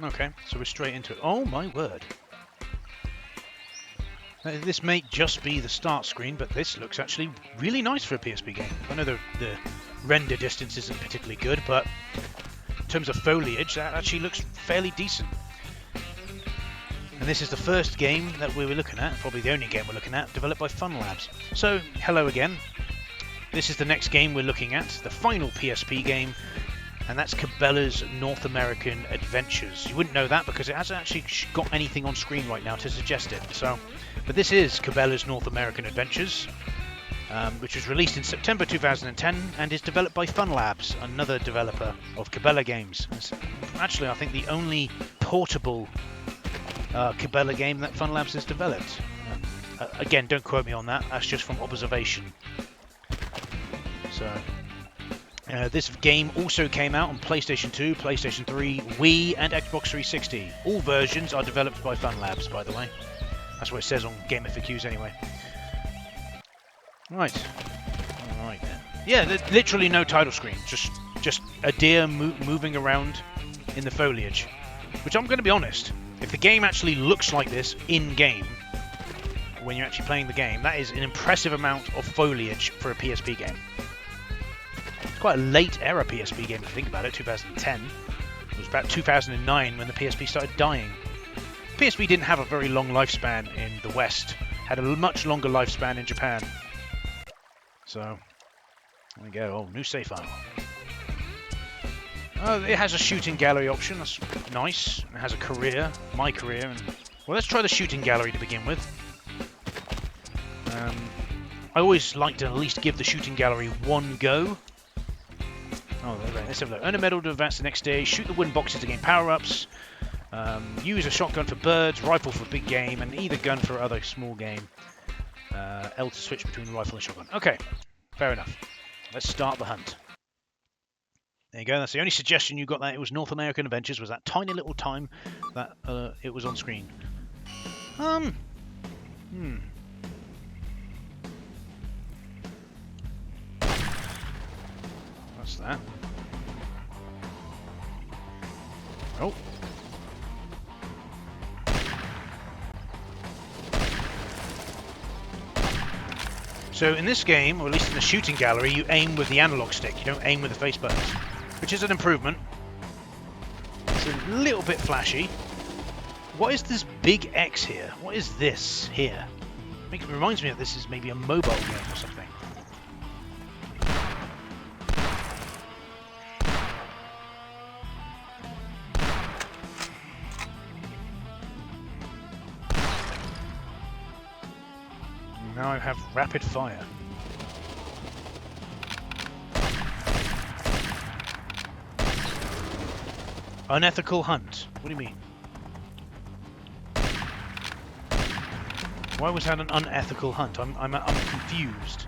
Okay, so we're straight into it. Oh my word. This may just be the start screen, but this looks actually really nice for a PSP game. I know the render distance isn't particularly good, but in terms of foliage, that actually looks fairly decent. And this is the first game that we were looking at, probably the only game we're looking at, developed by Fun Labs. So, hello again. This is the next game we're looking at, the final PSP game, and that's Cabela's North American Adventures. You wouldn't know that because it hasn't actually got anything on screen right now to suggest it. So, but this is Cabela's North American Adventures, which was released in September 2010 and is developed by Fun Labs, another developer of Cabela games. It's actually, I think, the only portable Cabela game that Fun Labs has developed. Again, don't quote me on that. That's just from observation. So. This game also came out on PlayStation 2, PlayStation 3, Wii, and Xbox 360. All versions are developed by Fun Labs, by the way. That's what it says on Game FAQs anyway. Right. Alright then. Yeah, literally no title screen. Just a deer moving around in the foliage. Which I'm going to be honest, if the game actually looks like this in-game, when you're actually playing the game, that is an impressive amount of foliage for a PSP game. Quite a late era PSP game if you think about it, 2010. It was about 2009 when the PSP started dying. PSP didn't have a very long lifespan in the West, had a much longer lifespan in Japan. So, there we go. Oh, new save file. It has a shooting gallery option, that's nice. It has a career, my career. And well, let's try the shooting gallery to begin with. I always like to at least give the shooting gallery one go. Oh, let's have a look. Earn a medal to advance the next stage. Shoot the wooden boxes to gain power-ups. Use a shotgun for birds, rifle for big game, and either gun for other small game. L to switch between rifle and shotgun. Okay, fair enough. Let's start the hunt. There you go. That's the only suggestion you got. That it was North American Adventures was that tiny little time that it was on screen. What's that? Oh. So in this game, or at least in the shooting gallery, you aim with the analog stick. You don't aim with the face buttons, which is an improvement. It's a little bit flashy. What is this big X here? What is this here? It reminds me that this is maybe a mobile game or something. Now I have rapid fire. Unethical hunt. What do you mean? Why was that an unethical hunt? I'm confused.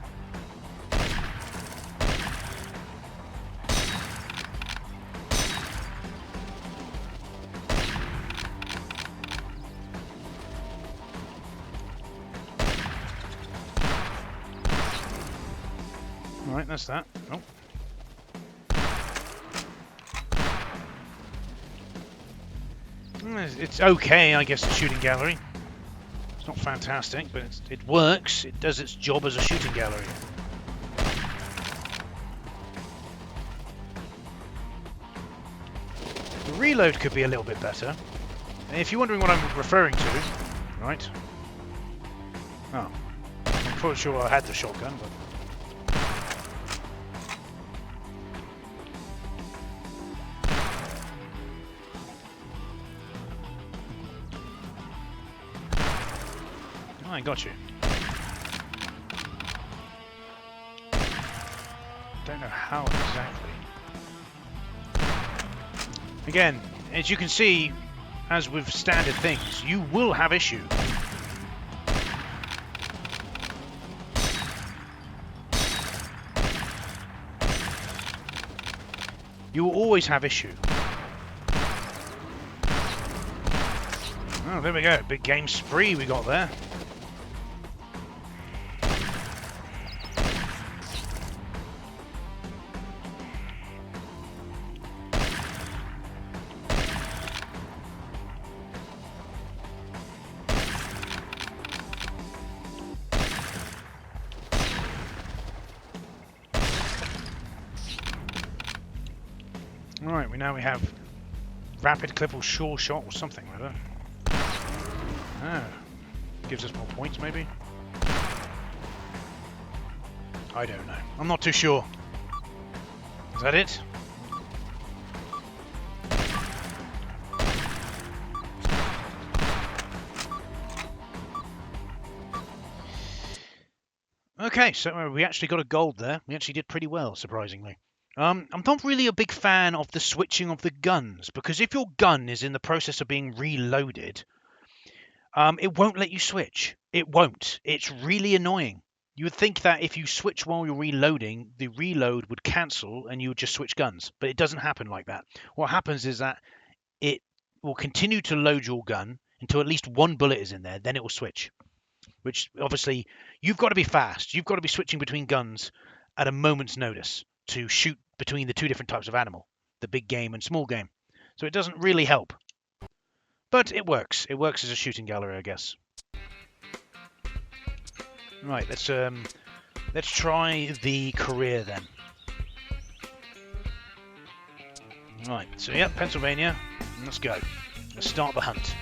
Alright, that's that. Oh. It's okay, I guess, the shooting gallery. It's not fantastic, but it works. It does its job as a shooting gallery. The reload could be a little bit better. And if you're wondering what I'm referring to, right? Oh, I'm pretty sure I had the shotgun, but. I got you. Don't know how exactly. Again, as you can see, as with standard things, you will have issue. You will always have issue. Oh, there we go. Big game spree we got there. Alright, we have rapid clip or sure shot or something like that. Ah, gives us more points maybe? I don't know. I'm not too sure. Is that it? Okay, so we actually got a gold there. We actually did pretty well, surprisingly. I'm not really a big fan of the switching of the guns, because if your gun is in the process of being reloaded, it won't let you switch. It won't. It's really annoying. You would think that if you switch while you're reloading, the reload would cancel and you would just switch guns, but it doesn't happen like that. What happens is that it will continue to load your gun until at least one bullet is in there, then it will switch. Which obviously you've got to be fast. You've got to be switching between guns at a moment's notice to shoot between the two different types of animal, the big game and small game. So it doesn't really help. But it works. It works as a shooting gallery, I guess. Right, let's try the career then. Right, so yep, Pennsylvania. Let's go. Let's start the hunt.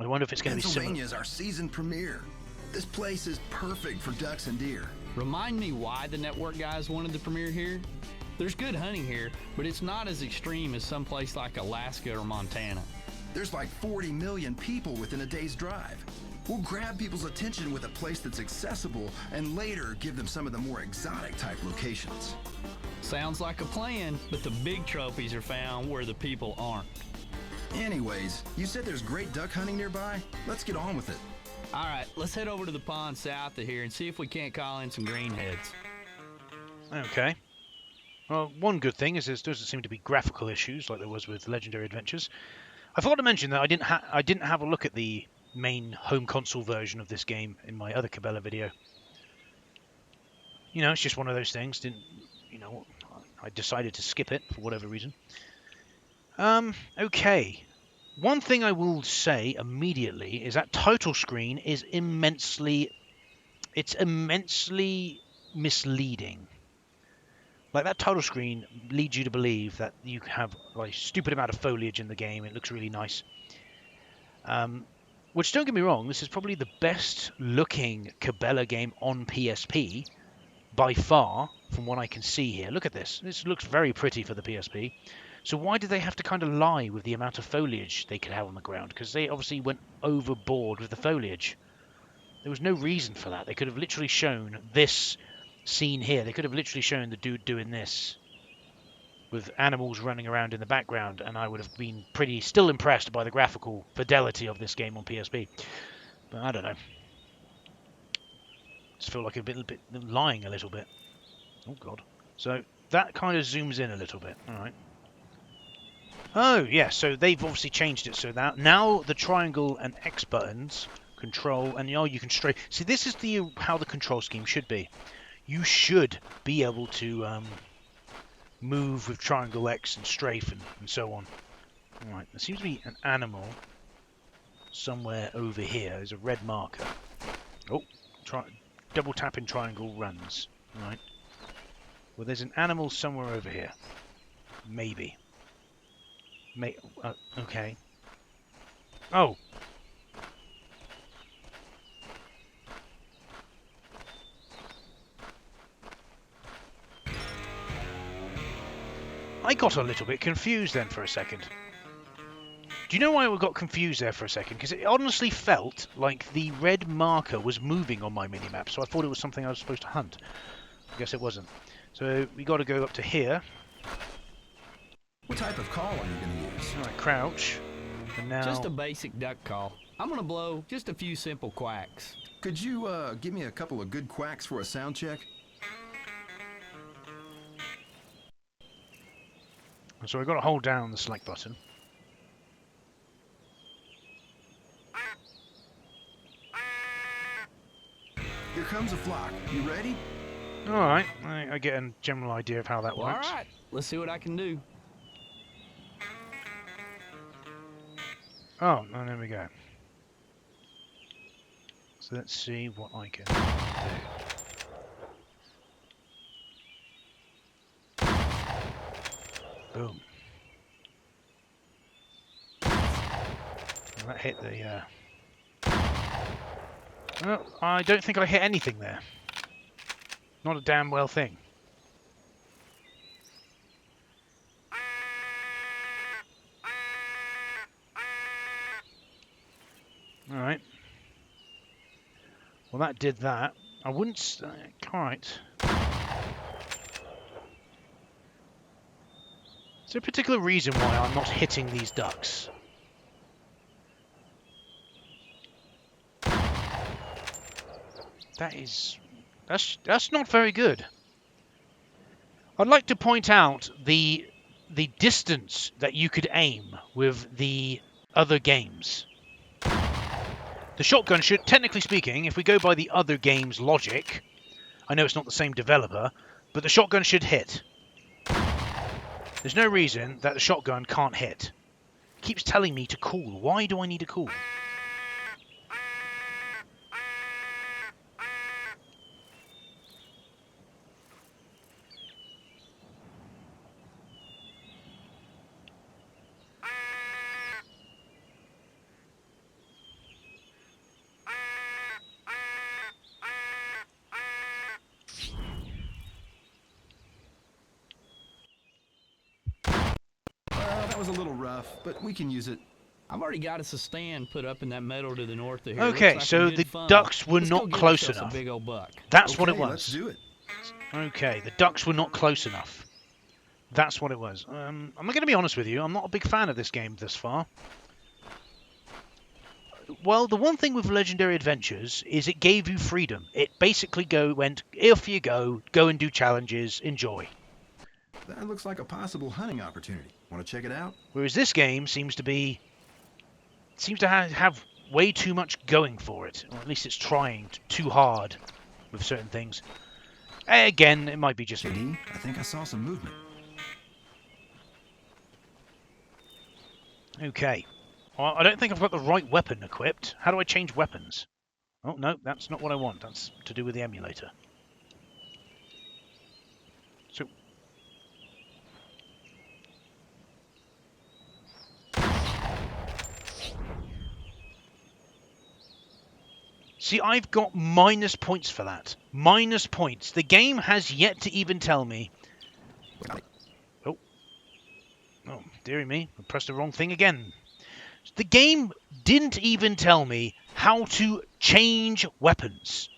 I wonder if it's going to be similar. Pennsylvania is our season premiere. This place is perfect for ducks and deer. Remind me why the network guys wanted the premiere here? There's good hunting here, but it's not as extreme as someplace like Alaska or Montana. There's like 40 million people within a day's drive. We'll grab people's attention with a place that's accessible and later give them some of the more exotic type locations. Sounds like a plan, but the big trophies are found where the people aren't. Anyways, you said there's great duck hunting nearby? Let's get on with it. All right, let's head over to the pond south of here and see if we can't call in some greenheads. Okay. Well, one good thing is there doesn't seem to be graphical issues like there was with Legendary Adventures. I forgot to mention that I didn't have a look at the main home console version of this game in my other Cabela video. You know, it's just one of those things. I decided to skip it for whatever reason. Okay. One thing I will say immediately is that title screen is immensely misleading. Like, that title screen leads you to believe that you have like a stupid amount of foliage in the game. It looks really nice. Which, don't get me wrong, this is probably the best looking Cabela game on PSP by far from what I can see here. Look at this. This looks very pretty for the PSP. So why did they have to kind of lie with the amount of foliage they could have on the ground? Because they obviously went overboard with the foliage. There was no reason for that. They could have literally shown this scene here. They could have literally shown the dude doing this with animals running around in the background, and I would have been still impressed by the graphical fidelity of this game on PSP. But I don't know. Just feel like a bit lying a little bit. Oh god. So that kind of zooms in a little bit. All right. Oh yeah, so they've obviously changed it so that now the triangle and X buttons control, and you can strafe. See, this is how the control scheme should be. You should be able to move with triangle X and strafe and so on. All right, there seems to be an animal somewhere over here. There's a red marker. Oh, double tapping triangle runs. All right. Well, there's an animal somewhere over here. Maybe. Okay. Oh. I got a little bit confused then for a second. Do you know why I got confused there for a second? Because it honestly felt like the red marker was moving on my minimap, so I thought it was something I was supposed to hunt. I guess it wasn't. So we got to go up to here. What type of call are you going to use? All right, crouch. And now... Just a basic duck call. I'm going to blow just a few simple quacks. Could you give me a couple of good quacks for a sound check? So we've got to hold down the select button. Here comes a flock. You ready? All right, I get a general idea of how that works. All right, let's see what I can do. Oh, and there we go. So let's see what I can do. Boom. Well, that hit the... Well, I don't think I hit anything there. Not a damn well thing. Alright. Well, that did that. I wouldn't... Alright. Is there a particular reason why I'm not hitting these ducks? That's not very good. I'd like to point out the distance that you could aim with the other games. The shotgun should, technically speaking, if we go by the other game's logic, I know it's not the same developer, but the shotgun should hit. There's no reason that the shotgun can't hit. It keeps telling me to cool. Why do I need to cool? That was a little rough, but we can use it. I've already got us a stand put up in that meadow to the north of here. Okay, Looks like so a good the funnel. ducks were Let's not go get close ourselves enough. A big old buck. That's what it Okay, was. let's do it. Okay, the ducks were not close enough. That's what it was. I'm going to be honest with you. I'm not a big fan of this game thus far. Well, the one thing with Legendary Adventures is it gave you freedom. It basically went, if you go and do challenges, enjoy. That looks like a possible hunting opportunity. Want to check it out? Whereas this game seems to have way too much going for it. Or at least it's trying too hard with certain things. Again, it might be just me. JD, I think I saw some movement. Okay. Well, I don't think I've got the right weapon equipped. How do I change weapons? Oh, no, that's not what I want. That's to do with the emulator. So... See, I've got minus points for that. Minus points. The game has yet to even tell me... Oh, dearie me. I pressed the wrong thing again. The game didn't even tell me how to change weapons.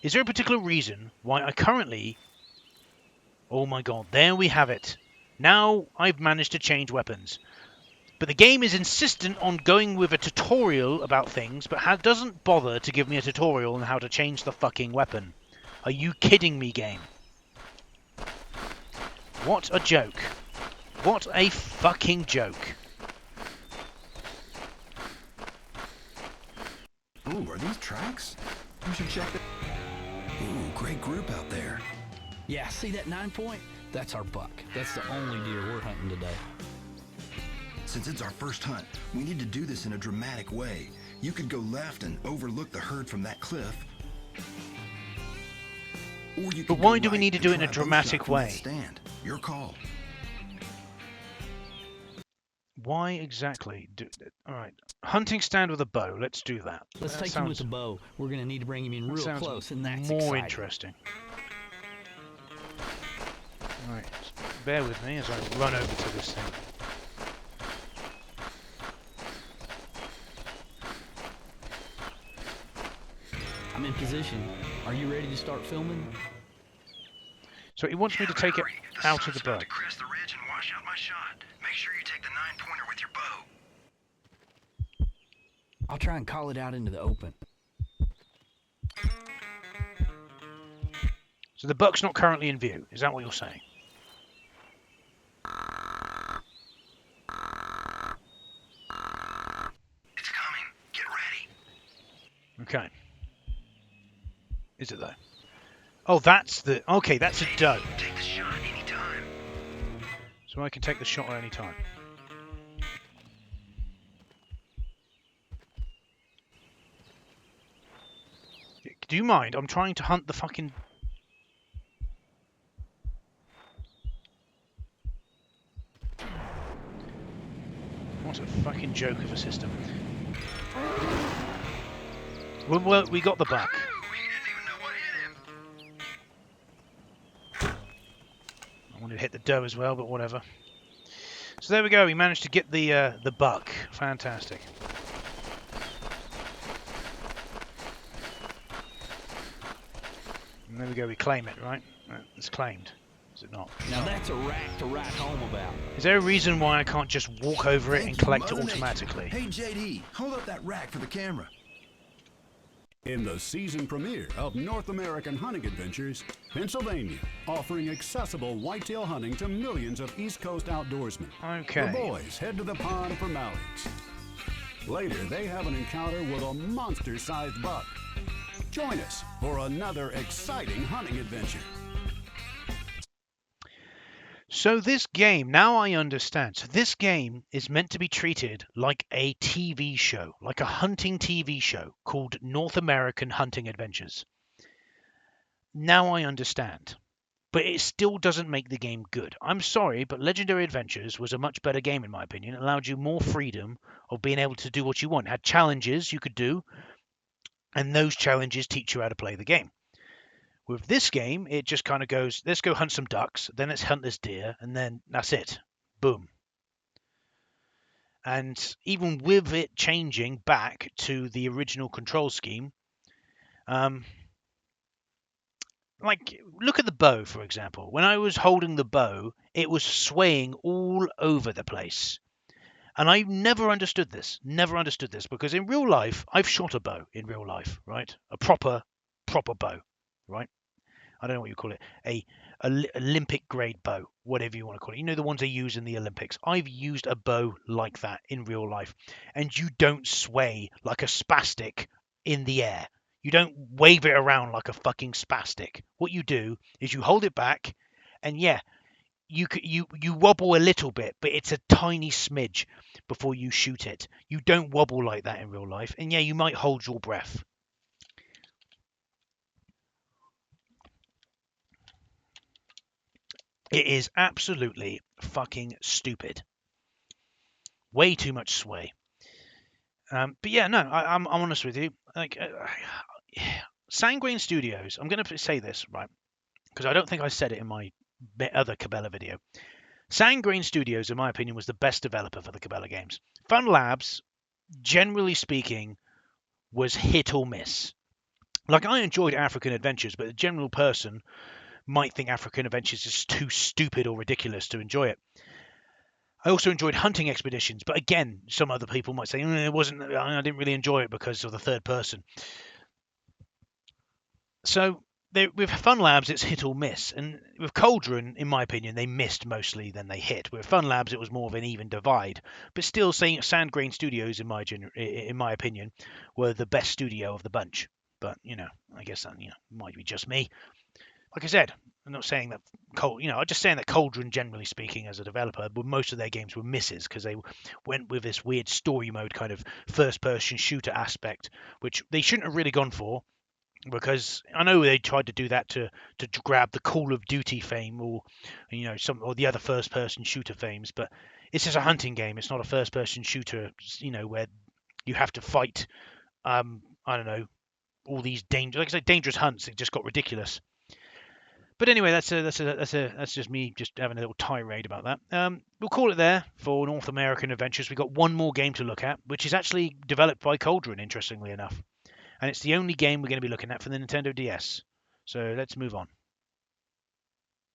Is there a particular reason why I currently... Oh my god, there we have it. Now I've managed to change weapons. But the game is insistent on going with a tutorial about things, but doesn't bother to give me a tutorial on how to change the fucking weapon. Are you kidding me, game? What a joke. What a fucking joke. Ooh, are these tracks? You should check it. Ooh, great group out there. Yeah, see that 9 point? That's our buck. That's the only deer we're hunting today. Since it's our first hunt, we need to do this in a dramatic way. You could go left and overlook the herd from that cliff. Or you could But why go do we right need to and do it in try a bow dramatic shot from that way? Stand. Your call. Why exactly? Alright. Hunting stand with a bow. Let's do that. Let's That take him with the bow. We're going to need to bring him in real sounds close, and that's more exciting. interesting. Alright. Bear with me as I run over to this thing. I'm in position. Are you ready to start filming? So he wants me to take it out of the bow. To crest the ridge and wash out my shot. Make sure you take the 9-pointer with your bow. I'll try and call it out into the open. So the buck's not currently in view. Is that what you're saying? It's coming. Get ready. Okay. Is it though? Oh, that's the... Okay, that's a doe. Take the shot anytime. So I can take the shot at any time. Do you mind? I'm trying to hunt the fucking... What a fucking joke of a system. Well, we got the buck. I wanted to hit the dough as well, but whatever. So there we go. We managed to get the buck. Fantastic. And there we go. We claim it, right? It's claimed. Is it not? Now that's a rack to write home about. Is there a reason why I can't just walk over it and Thank you, collect it Mother Nature. automatically? Hey, JD, hold up that rack for the camera. In the season premiere of North American Hunting Adventures, Pennsylvania, offering accessible whitetail hunting to millions of East Coast outdoorsmen. Okay. The boys head to the pond for mallards. Later, they have an encounter with a monster-sized buck. Join us for another exciting hunting adventure. So this game, now I understand. So this game is meant to be treated like a TV show, like a hunting TV show called North American Hunting Adventures. Now I understand. But it still doesn't make the game good. I'm sorry, but Legendary Adventures was a much better game in my opinion. It allowed you more freedom of being able to do what you want. It had challenges you could do, and those challenges teach you how to play the game. With this game, it just kind of goes, let's go hunt some ducks, then let's hunt this deer, and then that's it. Boom. And even with it changing back to the original control scheme, like, look at the bow, for example. When I was holding the bow, it was swaying all over the place. And I never understood this, because in real life, I've shot a bow in real life, right? A proper bow, right? I don't know what you call it, a Olympic grade bow, whatever you want to call it. You know, the ones they use in the Olympics. I've used a bow like that in real life, and you don't sway like a spastic in the air. You don't wave it around like a fucking spastic. What you do is you hold it back, and yeah, you wobble a little bit, but it's a tiny smidge before you shoot it. You don't wobble like that in real life, and yeah, you might hold your breath. It is absolutely fucking stupid. Way too much sway. But yeah, no, I'm honest with you. Like, Sanguine Studios, I'm going to say this, right? Because I don't think I said it in my other Cabela video. Sanguine Studios, in my opinion, was the best developer for the Cabela games. Fun Labs, generally speaking, was hit or miss. Like, I enjoyed African Adventures, but the general person might think African Adventures is too stupid or ridiculous to enjoy it. I also enjoyed Hunting Expeditions, but again, some other people might say it wasn't. I didn't really enjoy it because of the third person. So with Fun Labs, it's hit or miss, and with Cauldron, in my opinion, they missed mostly than they hit. With Fun Labs, it was more of an even divide. But still, saying Sandgrain Studios, in my opinion, were the best studio of the bunch. But I guess that might be just me. Like I said, I'm not saying that I'm just saying that Cauldron, generally speaking, as a developer, most of their games were misses because they went with this weird story mode kind of first-person shooter aspect, which they shouldn't have really gone for, because I know they tried to do that to grab the Call of Duty fame or or the other first-person shooter fames, but it's just a hunting game. It's not a first-person shooter, where you have to fight. I don't know, all these dangerous hunts. It just got ridiculous. But anyway, that's just me just having a little tirade about that. We'll call it there for North American Adventures. We've got one more game to look at, which is actually developed by Cauldron, interestingly enough. And it's the only game we're going to be looking at for the Nintendo DS. So let's move on.